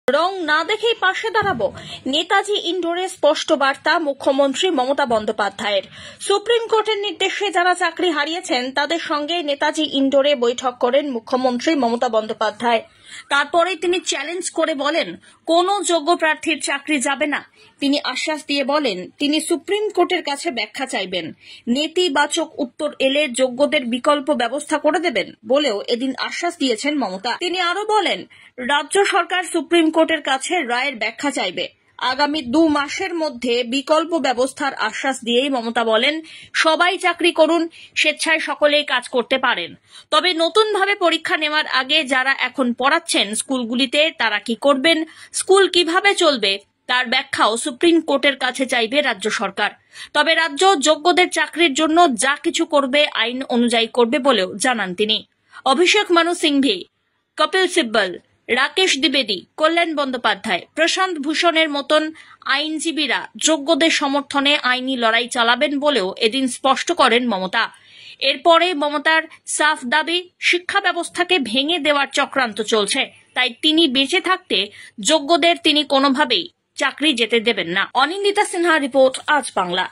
রং না দেখেই পাশে দাঁড়াবো, নেতাজি ইন্ডোরে স্পষ্ট বার্তা মুখ্যমন্ত্রী মমতা বন্দ্যোপাধ্যায়ের। সুপ্রিম কোর্টের নির্দেশে যারা চাকরি হারিয়েছেন তাদের সঙ্গে নেতাজি ইন্ডোরে বৈঠক করেন মুখ্যমন্ত্রী মমতা বন্দ্যোপাধ্যায়। তারপরে তিনি চ্যালেঞ্জ করে বলেন, কোনো যোগ্য প্রার্থীর চাকরি যাবে না। তিনি আশ্বাস দিয়ে বলেন, তিনি সুপ্রিম কোর্টের কাছে ব্যাখ্যা চাইবেন। নেতিবাচক উত্তর এলে যোগ্যদের বিকল্প ব্যবস্থা করে দেবেন বলেও এদিন আশ্বাস দিয়েছেন মমতা। তিনি আরো বলেন, রাজ্য সরকার সুপ্রিম কোর্টের কাছে রায়ের ব্যাখ্যা চাইবে। আগামী 2 মাসের মধ্যে বিকল্প ব্যবস্থার আশ্বাস দিয়েই মমতা বলেন, সবাই চাকরি করুন, স্বেচ্ছায় সকলেই কাজ করতে পারেন। তবে নতুনভাবে পরীক্ষা নেওয়ার আগে যারা এখন পড়াচ্ছেন স্কুলগুলিতে তারা কি করবেন, স্কুল কিভাবে চলবে তার ব্যাখ্যাও সুপ্রিম কোর্টের কাছে চাইবে রাজ্য সরকার। তবে রাজ্য যোগ্যদের চাকরির জন্য যা কিছু করবে আইন অনুযায়ী করবে বলেও জানান তিনি। অভিষেক মানু সিংভি, কপিল সিব্বল, রাকেশ দ্বিবেদী, কল্যাণ বন্দ্যোপাধ্যায়, প্রশান্ত ভূষণের মতন আইনজীবীরা যোগ্যদের সমর্থনে আইনি লড়াই চালাবেন বলেও এদিন স্পষ্ট করেন মমতা। এরপরে মমতার সাফ দাবি, শিক্ষা ব্যবস্থাকে ভেঙে দেওয়ার চক্রান্ত চলছে, তাই তিনি বেঁচে থাকতে যোগ্যদের তিনি কোনোভাবেই চাকরি যেতে দেবেন না। অনিন্দিতা সিনহা রিপোর্ট, আজ বাংলা।